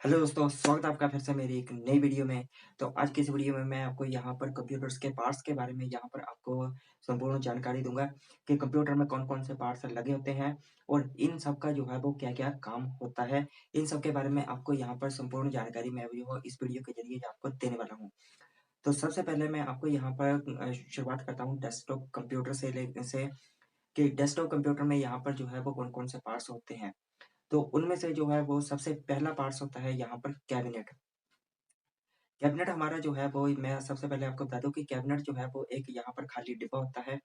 Hello दोस्तों, स्वागत है आपका फिर से मेरी एक नई वीडियो में। तो आज की इस वीडियो में मैं आपको यहाँ पर कंप्यूटर्स के पार्ट्स के बारे में यहाँ पर आपको संपूर्ण जानकारी दूँगा कि कंप्यूटर में कौन-कौन से पार्ट्स लगे होते हैं और इन सब का जो है वो क्या-क्या काम होता है। इन सब के बारे में आपको यहाँ पर संपूर्ण जानकारी मैं जो है इस वीडियो के ज़रिए आपको देने वाला हूँ। तो सबसे पहले मैं आपको यहाँ पर शुरुआत करता हूँ डेस्कटॉप कंप्यूटर से कि डेस्कटॉप कंप्यूटर में यहाँ पर जो है वो कौन-कौन से पार्ट्स होते हैं। तो उनमें से जो है वो सबसे पहला पार्ट्स होता है यहाँ पर कैबिनेट। कैबिनेट हमारा जो है वो मैं सबसे पहले आपको बता दूँ कि कैबिनेट जो है वो एक यहाँ पर खाली डिब्बा होता है।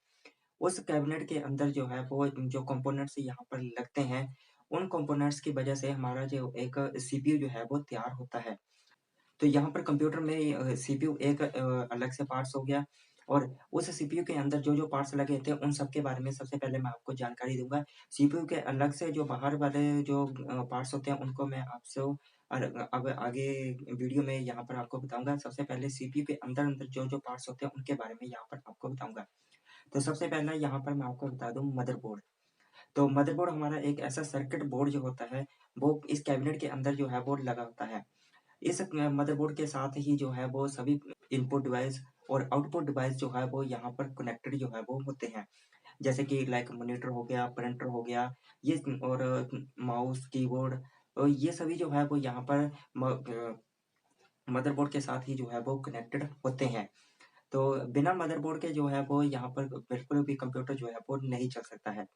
उस कैबिनेट के अंदर जो है वो जो कंपोनेंट्स यहाँ पर लगते हैं, उन कंपोनेंट्स की वजह से हमारा जो एक सीपीयू जो है वो तैयार होता है। तो यहाँ पर कंप्यूटर में सीपीयू एक अलग से पार्ट्स हो गया और उस सीपीयू के अंदर जो-जो पार्ट्स लगे थे, उन सब के बारे में सबसे पहले मैं आपको जानकारी दूँगा। सीपीयू के अलग से जो बाहर वाले जो पार्ट्स होते हैं, उनको मैं आपसे अब आगे वीडियो में यहाँ पर आपको बताऊँगा। सबसे पहले सीपीयू के अंदर-अंदर जो-जो पार्ट्स होते हैं, उनके बारे में यहाँ पर आपको बताऊँगा। तो सबसे पहला यहाँ पर मैं आपको बता दूँ मदरबोर्ड। तो मदरबोर्ड हमारा एक ऐसा सर्किट बोर्ड जो होता है, वो इस कैबिनेट के अंदर जो है वो लगा होता है। इस मदरबोर्ड के साथ ही जो है वो सभी इनपुट डिवाइस और आउटपुट डिवाइस जो है वो यहाँ पर कनेक्टेड जो है वो होते हैं। जैसे कि लाइक मॉनिटर हो गया, प्रिंटर हो गया, ये और माउस, कीबोर्ड ये सभी जो है वो यहाँ पर मदरबोर्ड के साथ ही जो है वो कनेक्टेड होते हैं। तो बिना मदरबोर्ड के जो है वो यहाँ पर बिल्कुल भी कंप्यूटर जो है वो नहीं चल सकता है।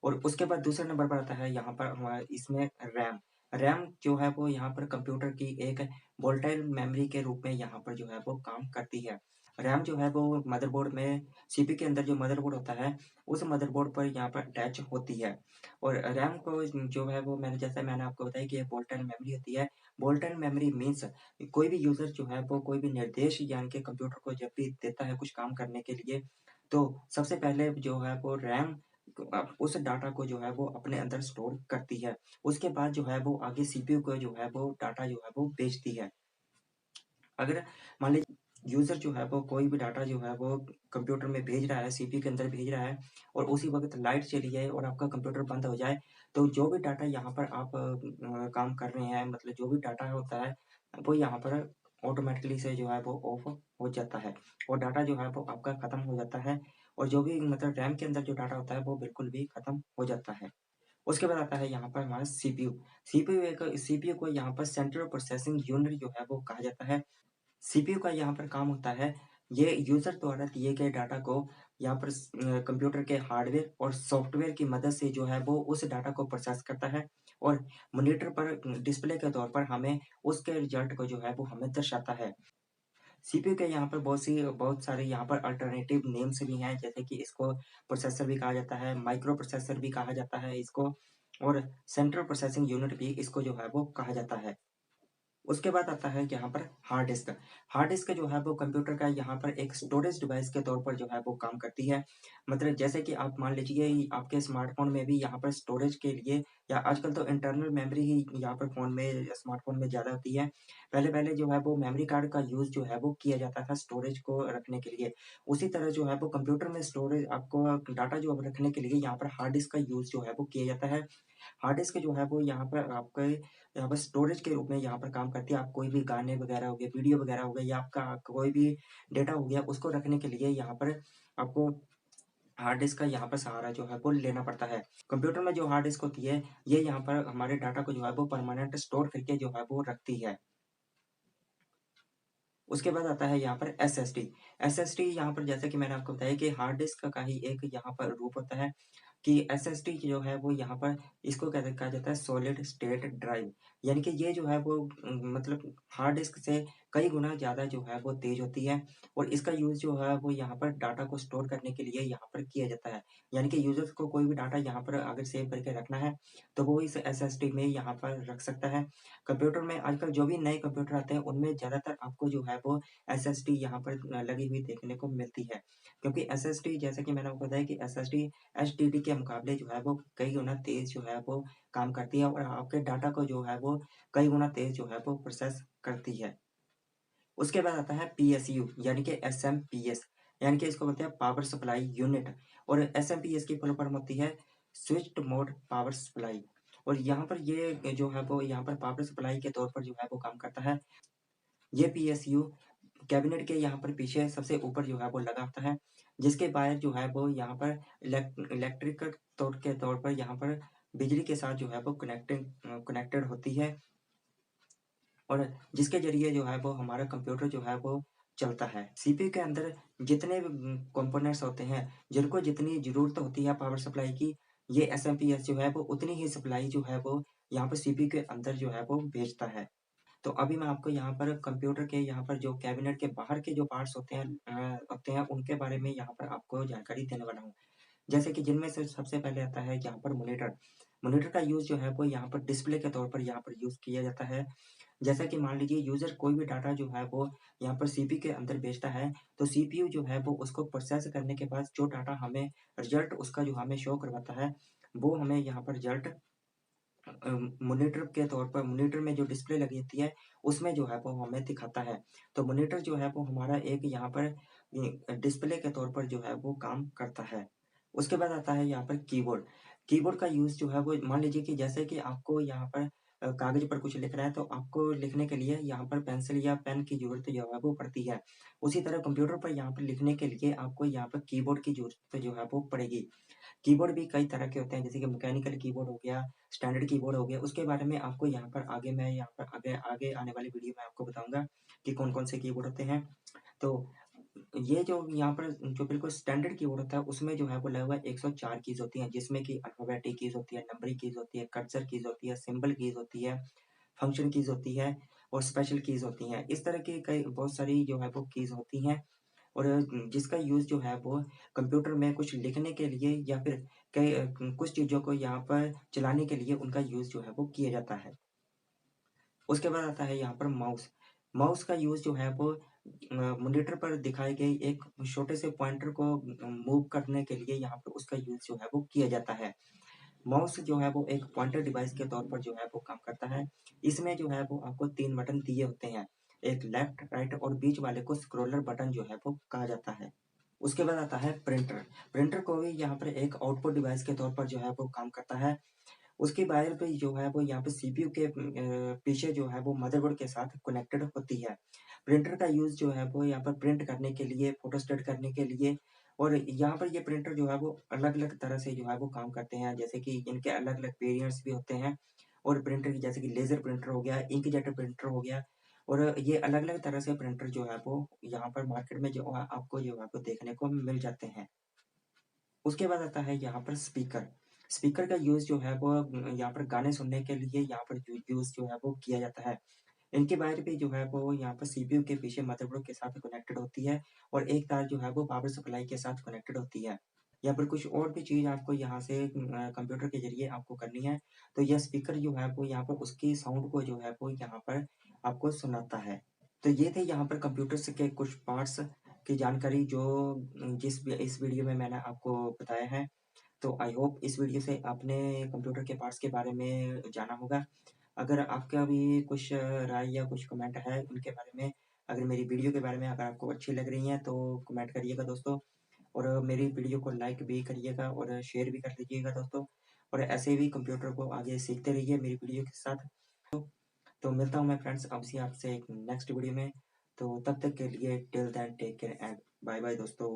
और उसके बाद दूसरे नंबर पर आता है यहाँ पर हमारा इसमें रैम। रैम जो है वो यहाँ पर कंप्यूटर की एक वोलेटाइल मेमोरी के रूप में यहाँ पर जो है वो काम करती है। रैम जो है वो मदरबोर्ड में सीपीयू के अंदर जो मदरबोर्ड होता है, उस मदरबोर्ड पर यहाँ पर अटैच होती है। और रैम को जो है वो मैंने आपको बताया कि एक वोलेटाइल मेमोरी होती है। वोलेटाइल मेमोरी मीन्स कोई भी यूज़र जो है वो कोई भी निर्देश यानी कि कंप्यूटर को जब भी देता है कुछ काम करने के लिए, तो सबसे पहले जो है वो रैम उस डाटा को जो है वो अपने अंदर स्टोर करती है। उसके बाद जो है वो आगे सीपीयू को जो है वो डाटा जो है वो भेजती है। अगर मान लीजिए यूज़र जो है वो कोई भी डाटा जो है वो कंप्यूटर में भेज रहा है, सीपीयू के अंदर भेज रहा है और उसी वक़्त लाइट चली जाए और आपका कंप्यूटर बंद हो जाए, तो जो भी डाटा यहाँ पर आप काम कर रहे हैं मतलब जो भी डाटा होता है, वो यहाँ पर ऑटोमैटिकली से जो है वो ऑफ हो जाता है और डाटा जो है वो आपका खत्म हो जाता है और जो भी मतलब रैम के अंदर जो डाटा होता है, वो बिल्कुल भी खत्म हो जाता है। उसके बाद आता है यहाँ पर हमारा सीपीयू। सीपीयू को यहाँ पर सेंट्रल प्रोसेसिंग यूनिट जो है वो कहा जाता है। सीपीयू का यहाँ पर काम होता है, ये यूज़र द्वारा दिए गए डाटा को यहाँ पर कंप्यूटर के हार्डवेयर और सॉफ्टवेयर की मदद से जो है वो उस डाटा को प्रोसेस करता है और मॉनिटर पर डिस्प्ले के तौर पर हमें उसके रिज़ल्ट को जो है वो हमें दर्शाता है। सीपीयू के यहाँ पर बहुत सारे यहाँ पर अल्टरनेटिव नेम्स भी हैं, जैसे कि इसको प्रोसेसर भी कहा जाता है, माइक्रो प्रोसेसर भी कहा जाता है इसको और सेंट्रल प्रोसेसिंग यूनिट भी इसको जो है वो कहा जाता है। उसके बाद आता है यहाँ पर हार्ड डिस्क। हार्ड डिस्क जो है वो कंप्यूटर का यहाँ पर एक स्टोरेज डिवाइस के तौर पर जो है वो काम करती है। मतलब जैसे कि आप मान लीजिए आपके स्मार्टफ़ोन में भी यहाँ पर स्टोरेज के लिए या आजकल तो इंटरनल मेमोरी ही यहाँ पर फ़ोन में स्मार्टफ़ोन में ज़्यादा होती है। पहले-पहले जो है वो मेमोरी कार्ड का यूज़ जो है वो किया जाता था स्टोरेज को रखने के लिए। उसी तरह जो है वो कंप्यूटर में स्टोरेज आपको डाटा जो रखने के लिए यहाँ पर हार्ड डिस्क का यूज़ जो है वो किया जाता है। हार्ड डिस्क जो है वो यहाँ पर स्टोरेज के रूप में यहाँ पर काम करती है। आप कोई भी गाने वगैरह हो गए, वीडियो वगैरह हो गए या आपका कोई भी डेटा हो गया, उसको रखने के लिए यहाँ पर आपको हार्ड डिस्क का यहाँ पर सहारा जो है वो लेना पड़ता है। कंप्यूटर में जो हार्ड डिस्क होती है, ये यहाँ पर हमारे डाटा को जो है वो परमानेंट स्टोर करके जो है वो रखती है। उसके बाद आता है यहाँ पर एसएसडी। एसएसडी यहाँ पर जैसे कि मैंने आपको बताया कि हार्ड डिस्क का ही एक यहाँ पर रूप होता है कि एसएसडी जो है वो यहाँ पर इसको कहते कहा जाता है सॉलिड स्टेट ड्राइव। यानी कि ये जो है वो मतलब हार्ड डिस्क से कई गुना ज़्यादा जो है वो तेज़ होती है और इसका यूज़ जो है वो यहाँ पर डाटा को स्टोर करने के लिए यहाँ पर किया जाता है। यानी कि यूज़र्स को कोई भी डाटा यहाँ पर अगर सेव करके रखना है, तो वो इस एसएसडी में यहाँ पर रख सकता है। कंप्यूटर में आजकल जो भी नए कंप्यूटर आते हैं, उनमें ज़्यादातर आपको जो है वो एसएसडी यहाँ पर लगी हुई देखने को मिलती है। क्योंकि एसएसडी जैसे कि मैंने आपको बताया कि एसएसडी एचडीडी के मुकाबले जो है वो कई गुना तेज़ जो है वो काम करती है और आपके डाटा को जो है वो कई गुना तेज़ जो है वो प्रोसेस करती है। उसके बाद आता है पीएसयू यानी कि एसएमपीएस यानी कि इसको बोलते हैं पावर सप्लाई यूनिट और एसएमपीएस की फुल फॉर्म होती है स्विच्ड मोड पावर सप्लाई। और यहाँ पर ये जो है वो यहाँ पर पावर सप्लाई के तौर पर जो है वो काम करता है। ये पीएसयू कैबिनेट के यहाँ पर पीछे सबसे ऊपर जो है वो लगा होता है, जिसके वायर जो है वो यहाँ पर इलेक्ट्रिकल तौर पर यहाँ पर बिजली के साथ जो है वो कनेक्टेड होती है और जिसके ज़रिए जो है वो हमारा कंप्यूटर जो है वो चलता है। सीपीयू के अंदर जितने कंपोनेंट्स होते हैं, जिनको जितनी ज़रूरत होती है पावर सप्लाई की, ये एसएमपीएस जो है वो उतनी ही सप्लाई जो है वो यहाँ पर सीपीयू के अंदर जो है वो भेजता है। तो अभी मैं आपको यहाँ पर कंप्यूटर के यहाँ पर जो कैबिनेट के बाहर के जो पार्ट्स होते हैं उनके बारे में यहाँ पर आपको जानकारी देने वाला हूँ। जैसे कि जिनमें से सबसे पहले आता है यहाँ पर मॉनिटर। मॉनिटर का यूज़ जो है वो यहाँ पर डिस्प्ले के तौर पर यहाँ पर यूज़ किया जाता है। जैसा कि मान लीजिए यूज़र कोई भी डाटा जो है वो यहाँ पर सीपीयू के अंदर भेजता है, तो सीपीयू जो है वो उसको प्रोसेस करने के बाद जो डाटा हमें रिज़ल्ट उसका जो हमें शो करवाता है, वो हमें यहाँ पर रिज़ल्ट मॉनिटर के तौर पर मॉनिटर में जो डिस्प्ले लगी होती है, उसमें जो है वो हमें दिखाता है। तो मॉनिटर जो है वो हमारा एक यहाँ पर डिस्प्ले के तौर पर जो है वो काम करता है। उसके बाद आता है यहाँ पर कीबोर्ड। कीबोर्ड का यूज़ जो है वो मान लीजिए कि जैसे कि आपको यहाँ पर कागज़ पर कुछ लिखना है, तो आपको लिखने के लिए यहाँ पर पेंसिल या पेन की ज़रूरत जो है वो पड़ती है। उसी तरह कंप्यूटर पर यहाँ पर लिखने के लिए आपको यहाँ पर कीबोर्ड की ज़रूरत जो है वो पड़ेगी। कीबोर्ड भी कई तरह के होते हैं, जैसे कि मैकेनिकल कीबोर्ड हो गया, स्टैंडर्ड कीबोर्ड हो गया, उसके बारे में आपको यहाँ पर आगे मैं यहाँ पर आगे आगे आने वाली वीडियो में आपको बताऊँगा कि कौन-कौन से कीबोर्ड होते हैं। तो ये जो यहाँ पर जो बिल्कुल स्टैंडर्ड कीबोर्ड होता है, उसमें जो है वो लगभग 104 कीज़ होती हैं, जिसमें कि अल्फ़ाबेटिक कीज़ होती है, नंबरिंग कीज़ होती है, कर्सर कीज़ होती है, सिंबल कीज़ होती है, फंक्शन कीज़ होती है और स्पेशल कीज़ होती हैं। इस तरह की कई बहुत सारी जो है वो कीज़ होती हैं और जिसका यूज़ जो है वो कंप्यूटर में कुछ लिखने के लिए या फिर कुछ चीज़ों को यहाँ पर चलाने के लिए उनका यूज़ जो है वो किया जाता है। उसके बाद आता है यहाँ पर माउस। माउस का यूज़ जो है वो मॉनिटर पर दिखाई गई एक छोटे से पॉइंटर को मूव करने के लिए यहाँ पर उसका यूज़ जो है वो किया जाता है। माउस जो है वो एक पॉइंटर डिवाइस के तौर पर जो है वो काम करता है। इसमें जो है वो आपको 3 बटन दिए होते हैं। एक लेफ्ट, राइट और बीच वाले को स्क्रॉलर बटन जो है वो कहा जाता है। उसके बाद आता है प्रिंटर। प्रिंटर को भी यहाँ पर एक आउटपुट डिवाइस के तौर पर जो है वो काम करता है। उसकी वायर पे जो है वो यहाँ पे सीपीयू के पीछे जो है वो मदरबोर्ड के साथ कनेक्टेड होती है। प्रिंटर का यूज़ जो है वो यहाँ पर प्रिंट करने के लिए, फोटोस्टेट करने के लिए और यहाँ पर ये प्रिंटर जो है वो अलग-अलग तरह से जो है वो काम करते हैं। जैसे कि इनके अलग-अलग वेरिएंट्स भी होते हैं और प्रिंटर की जैसे कि लेज़र प्रिंटर हो गया, इंकजेट प्रिंटर हो गया और ये अलग-अलग तरह से प्रिंटर जो है वो यहाँ पर मार्केट में जो है आपको जो है वो देखने को मिल जाते हैं। उसके बाद आता है यहाँ पर स्पीकर। स्पीकर का यूज़ जो है वो यहाँ पर गाने सुनने के लिए यहाँ पर यूज़ जो है वो किया जाता है। इनकी वायर भी जो है वो यहाँ पर सीपीयू के पीछे मदरबोर्ड के साथ कनेक्टेड होती है और एक तार जो है वो पावर सप्लाई के साथ कनेक्टेड होती है। या फिर कुछ और भी चीज़ आपको यहाँ से कंप्यूटर के ज़रिए आपको करनी है, तो यह स्पीकर जो है वो यहाँ पर उसकी साउंड को जो है वो यहाँ पर आपको सुनाता है। तो ये थे यहाँ पर कंप्यूटर्स के कुछ पार्ट्स की जानकारी जो इस वीडियो में मैंने आपको बताया है। तो आई होप इस वीडियो से आपने कंप्यूटर के पार्ट्स के बारे में जाना होगा। अगर आपका भी कुछ राय या कुछ कमेंट है उनके बारे में, अगर मेरी वीडियो के बारे में अगर आपको अच्छी लग रही है तो कमेंट करिएगा दोस्तों और मेरी वीडियो को लाइक भी करिएगा और शेयर भी कर दीजिएगा दोस्तों और ऐसे भी कंप्यूटर को आगे सीखते रहिए मेरी वीडियो के साथ। तो मिलता हूँ मैं फ्रेंड्स आपसे आपसे एक नेक्स्ट वीडियो में। तो तब तक के लिए till then take care and bye bye दोस्तों।